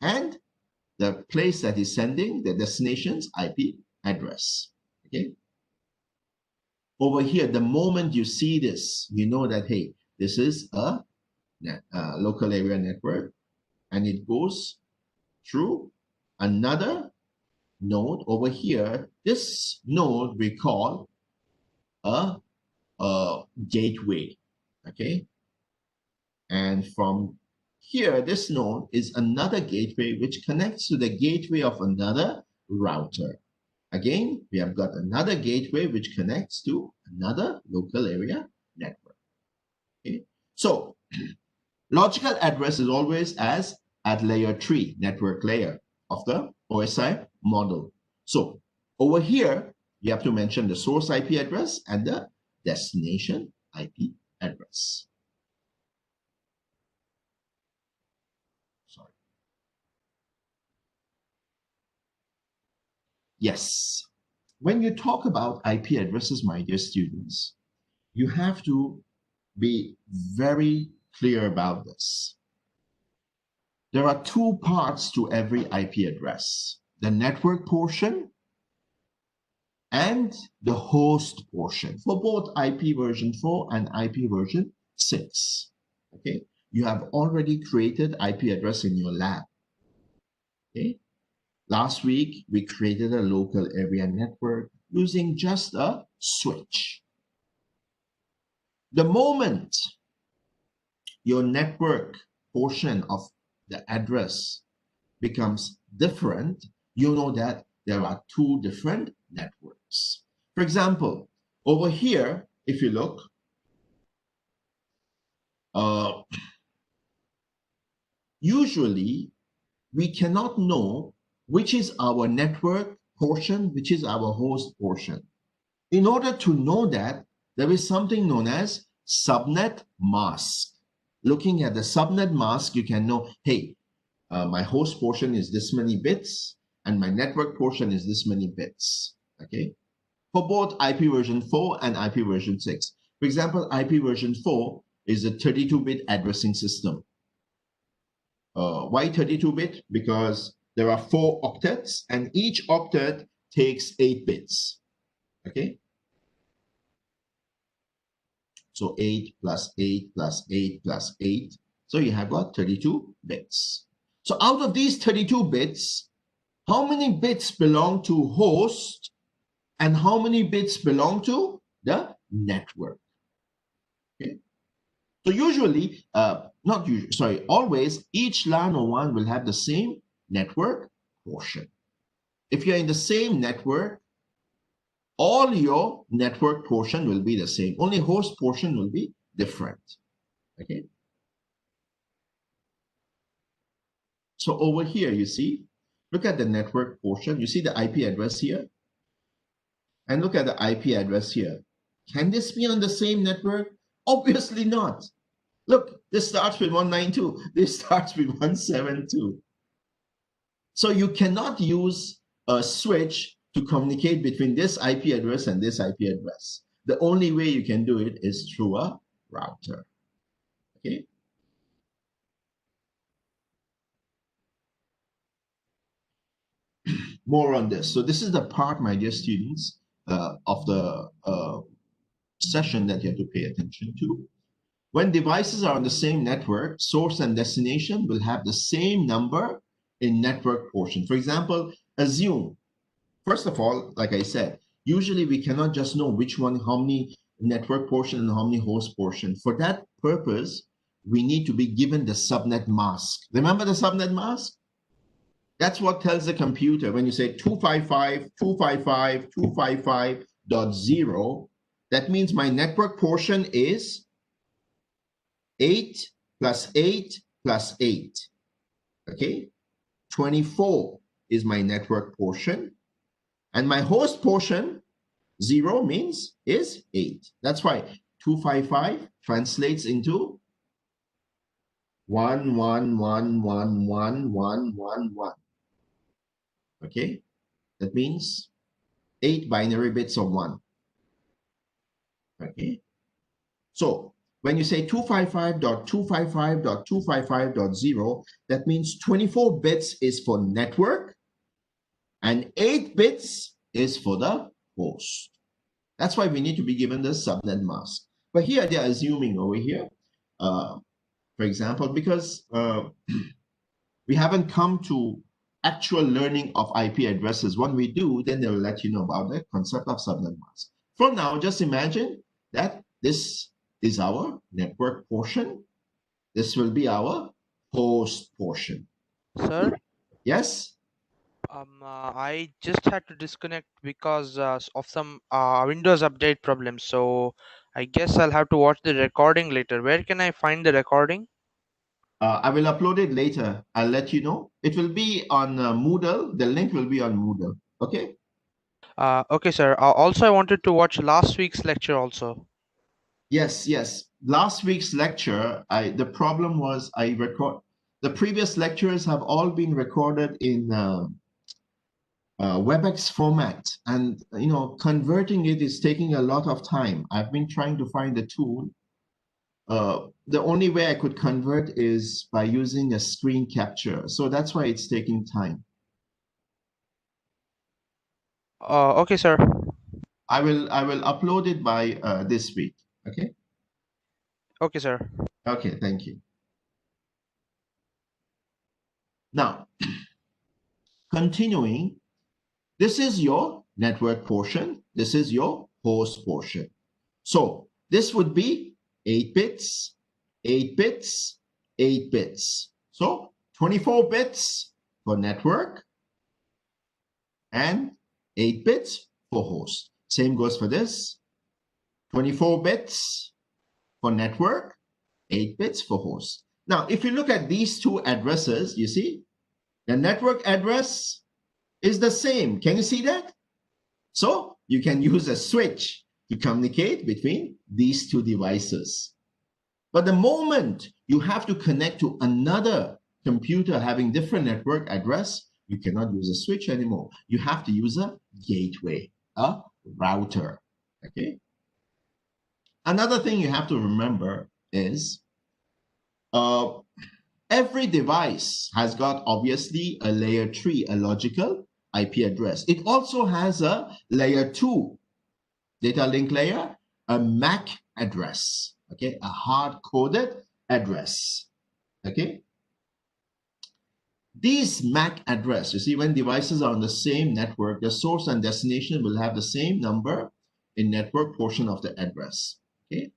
and the place that he's sending, the destination's IP address. Okay. Over here, the moment you see this, you know that, hey, this is a local area network, and it goes through another node over here. This node we call a gateway. Okay. And from here, this node is another gateway which connects to the gateway of another router. Again, we have got another gateway which connects to another local area network. Okay. So logical address is always as at layer 3, network layer of the OSI model. So over here, you have to mention the source IP address and the destination IP address. Sorry. Yes. When you talk about IP addresses, my dear students, you have to be very clear about this. There are two parts to every IP address: the network portion and the host portion for both IP version 4 and IP version 6. Okay, you have already created IP address in your lab. Okay, last week we created a local area network using just a switch. The moment your network portion of the address becomes different, you know that there are two different networks. For example, over here, if you look, usually we cannot know which is our network portion, which is our host portion. In order to know that, there is something known as subnet mask. Looking at the subnet mask, you can know, hey, my host portion is this many bits and my network portion is this many bits. Okay, for both IP version 4 and IP version 6. For example, IP version 4 is a 32-bit addressing system. Why 32-bit? Because there are 4 octets and each octet takes 8 bits. Okay, so 8 plus 8 plus 8 plus 8. So you have got 32 bits. So out of these 32 bits, how many bits belong to host and how many bits belong to the network? Okay. So usually, not usually, sorry, always each LAN or WAN will have the same network portion. If you're in the same network, all your network portion will be the same. Only host portion will be different. Okay. So over here, you see, look at the network portion. You see the IP address here? And look at the IP address here. Can this be on the same network? Obviously not. Look, this starts with 192. This starts with 172. So you cannot use a switch to communicate between this IP address and this IP address. The only way you can do it is through a router. Okay. More on this. So this is the part, my dear students, of the session that you have to pay attention to. When devices are on the same network, source and destination will have the same number in network portion. For example, assume, first of all, like I said, usually we cannot just know which one, how many network portion and how many host portion. For that purpose, we need to be given the subnet mask. Remember the subnet mask? That's what tells the computer when you say 255.255.255.0, that means my network portion is 8 plus 8 plus 8. Okay, 24 is my network portion. And my host portion, 0 means is 8. That's why 255 translates into 1111111. Okay, that means 8 binary bits of 1. Okay, so when you say 255.255.255.0, that means 24 bits is for network and 8 bits is for the host. That's why we need to be given the subnet mask. But here they're assuming over here, for example, because we haven't come to actual learning of IP addresses. When we do, then they'll let you know about the concept of subnet mask. For now, just imagine that this is our network portion. This will be our host portion. Sir, Yes? I just had to disconnect because of some Windows update problem. So I guess I'll have to watch the recording later. Where can I find the recording? I will upload it later. I'll let you know. It will be on Moodle. The link will be on Moodle. Okay? Okay, sir. Also, I wanted to watch last week's lecture also. Yes, yes. Last week's lecture, the problem was the previous lectures have all been recorded in WebEx format, and converting it is taking a lot of time. I've been trying to find the tool. The only way I could convert is by using a screen capture, so that's why it's taking time. Okay, sir. I will upload it by this week. Okay. Okay, sir. Okay. Thank you. Now, continuing, this is your network portion. This is your host portion. So this would be 8 bits, 8 bits, 8 bits. So 24 bits for network and 8 bits for host. Same goes for this. 24 bits for network, 8 bits for host. Now, if you look at these two addresses, you see the network address is the same. Can you see that? So you can use a switch to communicate between these two devices. But the moment you have to connect to another computer having different network address, you cannot use a switch anymore. You have to use a gateway, a router. Okay. Another thing you have to remember is every device has got obviously a layer 3, a logical IP address. It also has a layer 2 data link layer, a MAC address, okay, a hard-coded address, okay. These MAC address, you see, when devices are on the same network, the source and destination will have the same number in network portion of the address, okay.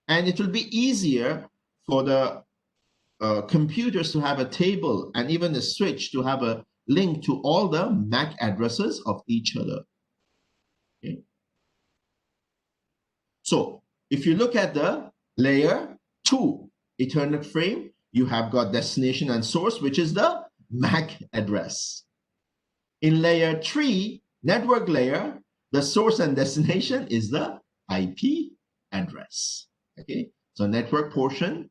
And it will be easier for the computers to have a table and even a switch to have a link to all the MAC addresses of each other. Okay. So if you look at the layer 2 Ethernet frame, you have got destination and source, which is the MAC address. In layer 3, network layer, the source and destination is the IP address. Okay, so network portion,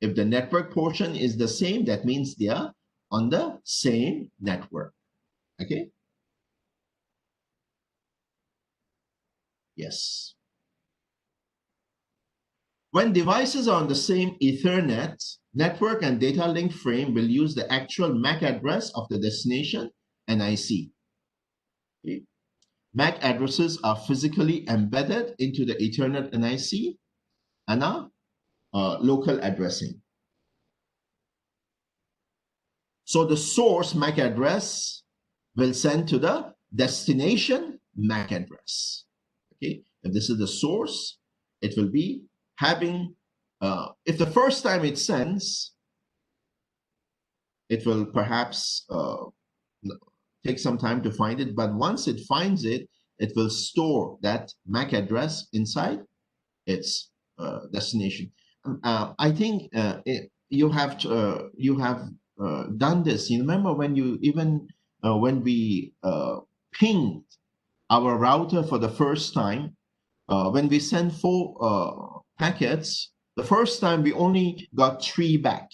if the network portion is the same, that means they are on the same network. Okay. Yes. When devices are on the same Ethernet, network and data link frame will use the actual MAC address of the destination NIC. Okay. MAC addresses are physically embedded into the Ethernet NIC and are local addressing. So the source MAC address will send to the destination MAC address. Okay, if this is the source, it will be having, if the first time it sends, it will perhaps take some time to find it, but once it finds it, it will store that MAC address inside its destination. I think you have done this. You remember when you even when we pinged our router for the first time, when we sent 4 packets, the first time we only got 3 back,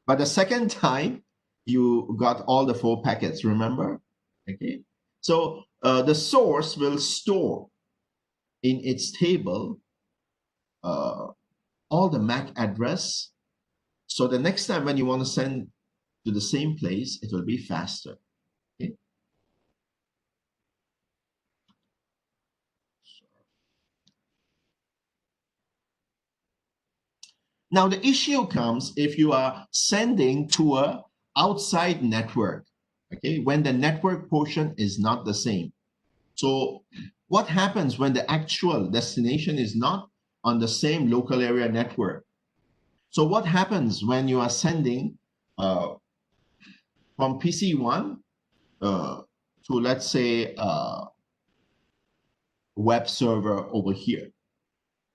but the second time you got all the 4 packets. Remember? Okay. So the source will store in its table all the MAC address. So the next time when you want to send to the same place, it will be faster. Okay. Now the issue comes if you are sending to a outside network, okay, when the network portion is not the same. So what happens when the actual destination is not on the same local area network? So what happens when you are sending from PC1 to, let's say, web server over here?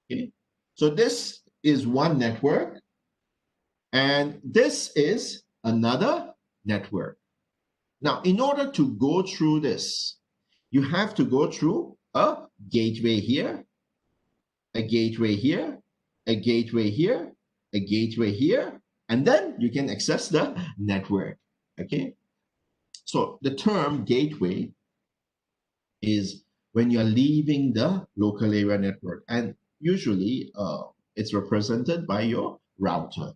Okay, so this is one network, and this is another network. Now, in order to go through this, you have to go through a gateway here, a gateway here, a gateway here, a gateway here, and then you can access the network. Okay, so the term gateway is when you're leaving the local area network. And usually it's represented by your router.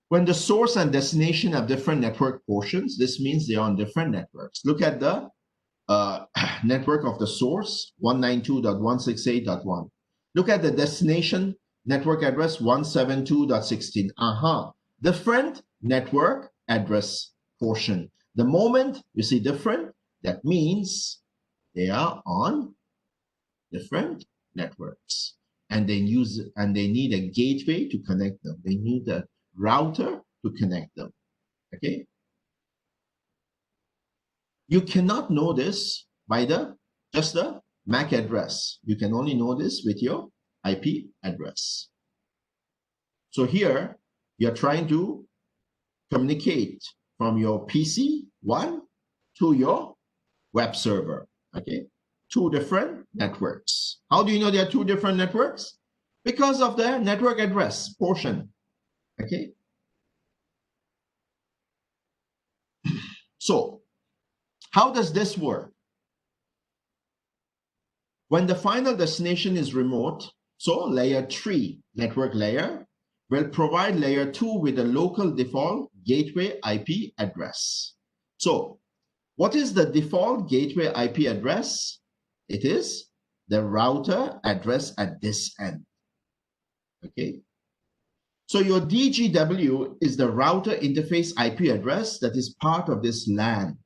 When the source and destination have different network portions, this means they're on different networks. Look at the network of the source, 192.168.1. Look at the destination network address, 172.16. Different network address portion. The moment you see different, that means they are on different networks. And they need a gateway to connect them. They need a router to connect them. Okay? You cannot know this by just the MAC address. You can only know this with your IP address. So here, you're trying to communicate from your PC1 to your web server. Okay? Two different networks. How do you know there are two different networks? Because of the network address portion. Okay? So, how does this work? When the final destination is remote, so layer 3 network layer will provide layer 2 with a local default gateway IP address. So, what is the default gateway IP address? It is the router address at this end. Okay? So your DGW is the router interface IP address that is part of this LAN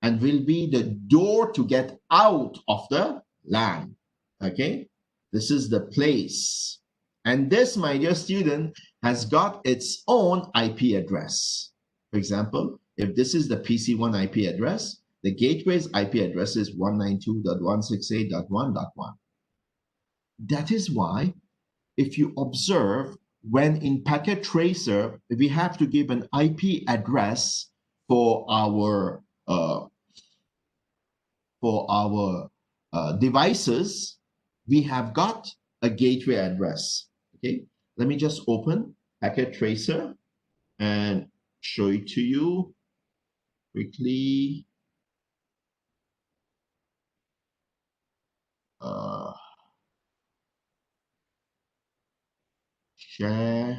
and will be the door to get out of the LAN. Okay? This is the place. And this, my dear student, has got its own IP address. For example, if this is the PC1 IP address, the gateway's IP address is 192.168.1.1. That is why, if you observe, when in packet tracer, we have to give an IP address for our devices, we have got a gateway address. Okay, let me just open packet tracer and show it to you quickly. Share.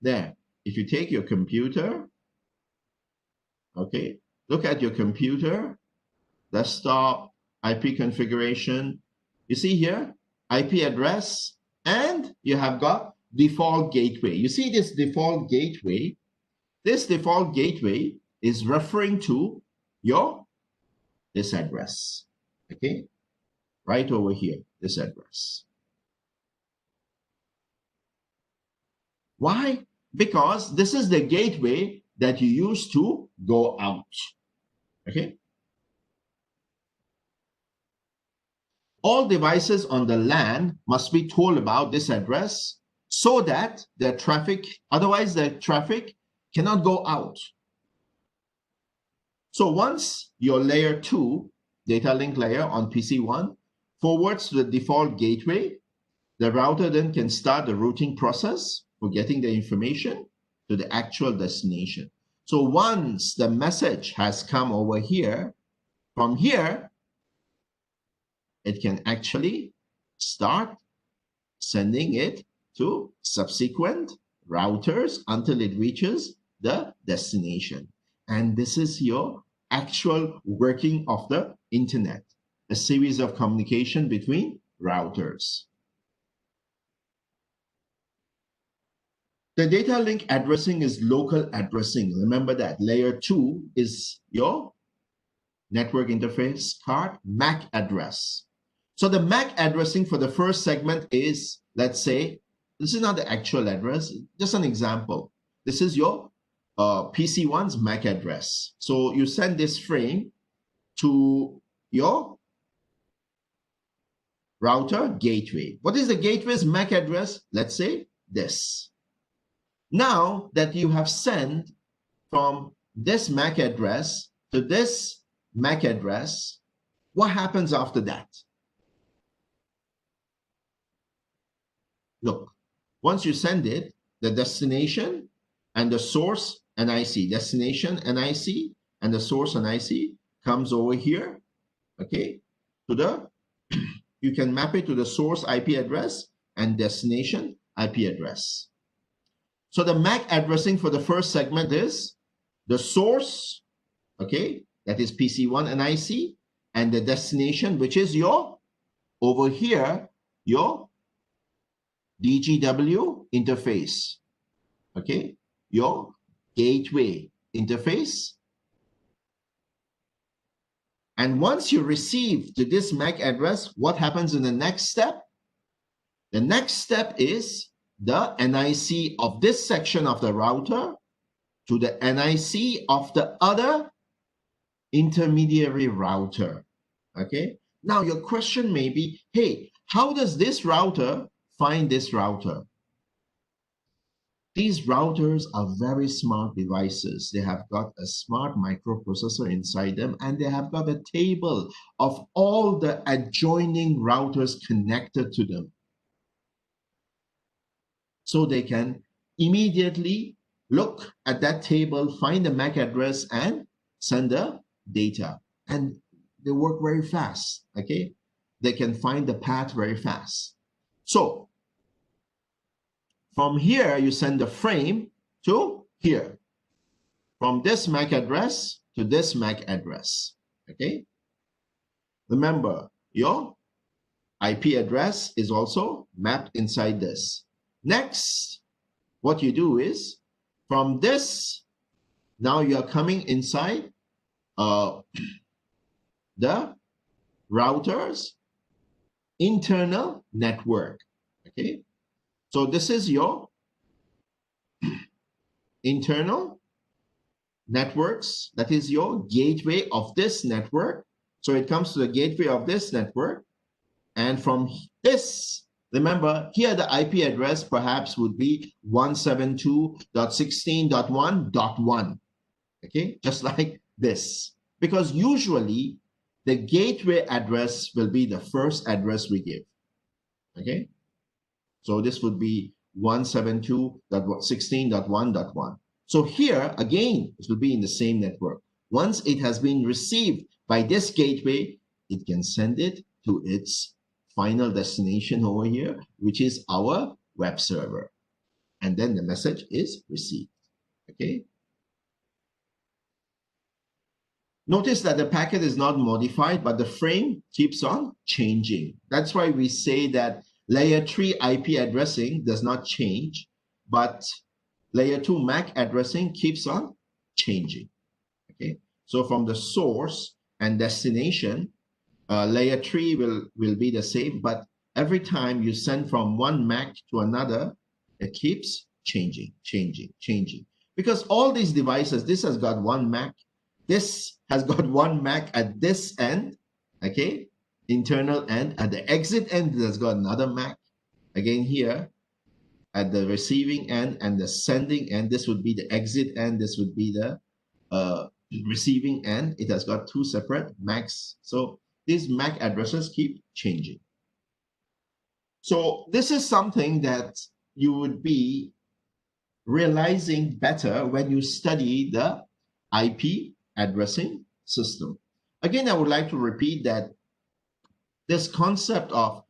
There, if you take your computer, okay, look at your computer, desktop, IP configuration. You see here, IP address, and you have got default gateway. You see this default gateway? This default gateway is referring to this address, okay? Right over here, this address. Why? Because this is the gateway that you use to go out, okay? All devices on the LAN must be told about this address so that the traffic, otherwise the traffic cannot go out. So once your layer 2 data link layer on PC1 forwards to the default gateway, the router then can start the routing process for getting the information to the actual destination. So once the message has come over here, from here, it can actually start sending it to subsequent routers until it reaches the destination. And this is your actual working of the internet, a series of communication between routers. The data link addressing is local addressing. Remember that. Layer 2 is your network interface card MAC address. So the MAC addressing for the first segment is, let's say, this is not the actual address, just an example. This is your PC1's MAC address. So you send this frame to your router gateway. What is the gateway's MAC address? Let's say this. Now that you have sent from this MAC address to this MAC address, what happens after that? Look, once you send it, the destination and the source NIC, destination NIC and the source NIC comes over here, okay, to the, you can map it to the source IP address and destination IP address. So the MAC addressing for the first segment is the source, okay, that is PC1 NIC, and the destination, which is your, over here, your DGW interface, okay, your gateway interface. And once you receive to this MAC address, what happens in the next step? The next step is the NIC of this section of the router to the NIC of the other intermediary router, okay? Now your question may be, hey, how does this router find this router? These routers are very smart devices. They have got a smart microprocessor inside them, and they have got a table of all the adjoining routers connected to them. So they can immediately look at that table, find the MAC address, and send the data. And they work very fast, okay? They can find the path very fast. So from here, you send the frame to here. From this MAC address to this MAC address, okay? Remember, your IP address is also mapped inside this. Next, what you do is, from this, now you are coming inside the router's internal network, okay? So this is your internal networks, that is your gateway of this network. So it comes to the gateway of this network, and from this, remember, here the IP address perhaps would be 172.16.1.1, okay? Just like this. Because usually the gateway address will be the first address we give, okay? So this would be 172.16.1.1. So here, again, it will be in the same network. Once it has been received by this gateway, it can send it to its final destination over here, which is our web server. And then the message is received, okay? Notice that the packet is not modified, but the frame keeps on changing. That's why we say that layer 3 IP addressing does not change, but layer 2 MAC addressing keeps on changing, okay? So from the source and destination, layer 3 will be the same, but every time you send from one MAC to another, it keeps changing. Because all these devices, this has got one MAC, this has got one MAC at this end, okay? Internal end. At the exit end, it has got another MAC. Again here, at the receiving end and the sending end, this would be the exit end, this would be the receiving end. It has got two separate MACs. So these MAC addresses keep changing. So this is something that you would be realizing better when you study the IP addressing system. Again, I would like to repeat that this concept of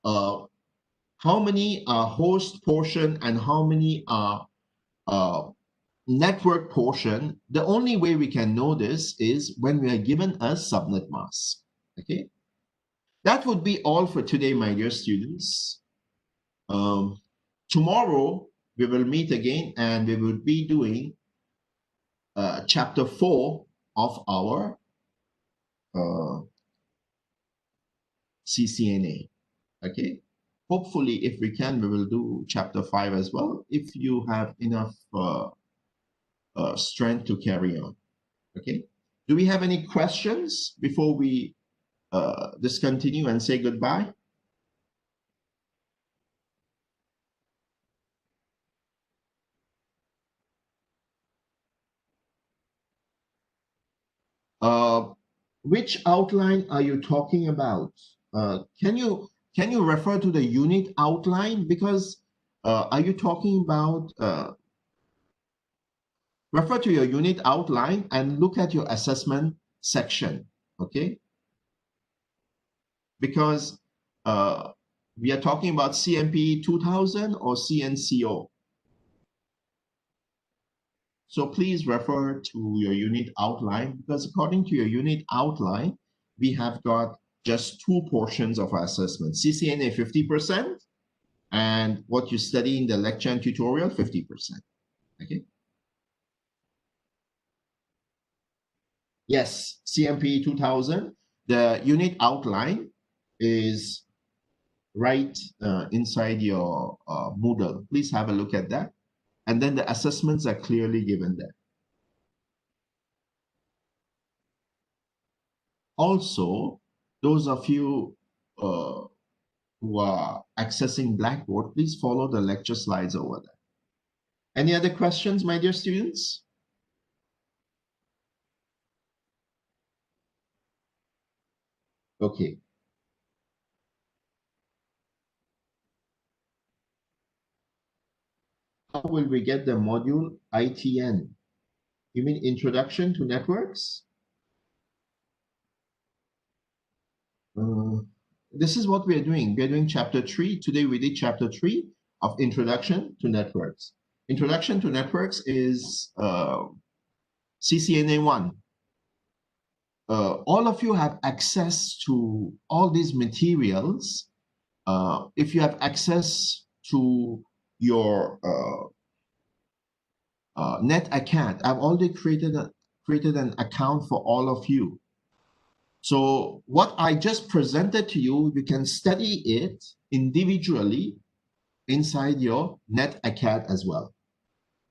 how many are host portion and how many are network portion, the only way we can know this is when we are given a subnet mask, okay? That would be all for today, my dear students. Tomorrow, we will meet again and we will be doing chapter 4 of our CCNA, okay? Hopefully, if we can, we will do chapter 5 as well, if you have enough strength to carry on, okay? Do we have any questions before we discontinue and say goodbye? Which outline are you talking about? Can you can you refer to the unit outline? Because are you talking about, refer to your unit outline and look at your assessment section, okay? Because we are talking about CMP 2000 or CNCO. So please refer to your unit outline, because according to your unit outline, we have got just two portions of our assessment, CCNA 50%, and what you study in the lecture and tutorial 50%, okay? Yes, CMP 2000, the unit outline is right inside your Moodle. Please have a look at that. And then the assessments are clearly given there. Also, those of you who are accessing Blackboard, please follow the lecture slides over there. Any other questions, my dear students? Okay. How will we get the module ITN? You mean Introduction to Networks? This is what we are doing. We are doing chapter 3. Today we did chapter 3 of Introduction to Networks. Introduction to Networks is CCNA-1. All of you have access to all these materials. If you have access to your NetAcad, I've already created an account for all of you. So what I just presented to you, you can study it individually inside your NetAcad as well.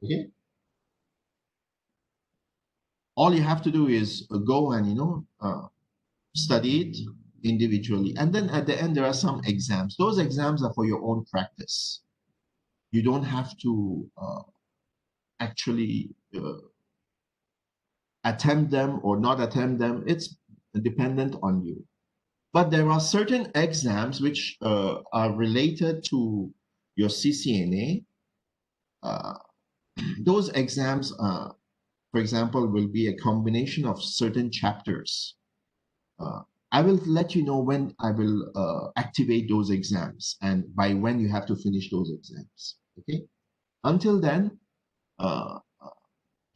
Okay. All you have to do is go and study it individually, and then at the end there are some exams. Those exams are for your own practice. You don't have to actually attempt them or not attempt them. It's dependent on you. But there are certain exams which are related to your CCNA. Those exams, for example, will be a combination of certain chapters. I will let you know when I will activate those exams and by when you have to finish those exams. Okay. Until then,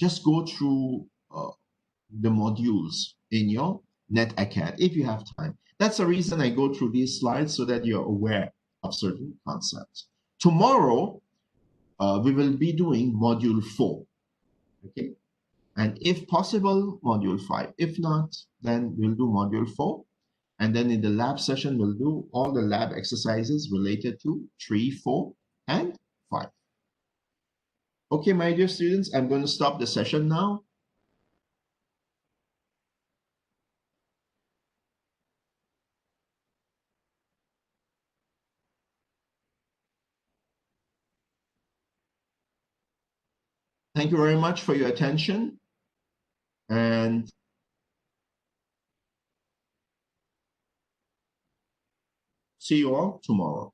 just go through the modules in your NetAcad if you have time. That's the reason I go through these slides, so that you're aware of certain concepts. Tomorrow, we will be doing module 4. Okay. And if possible, module 5. If not, then we'll do module 4. And then in the lab session, we'll do all the lab exercises related to 3, 4, and 5. Okay, my dear students, I'm going to stop the session now. Thank you very much for your attention, and see you all tomorrow.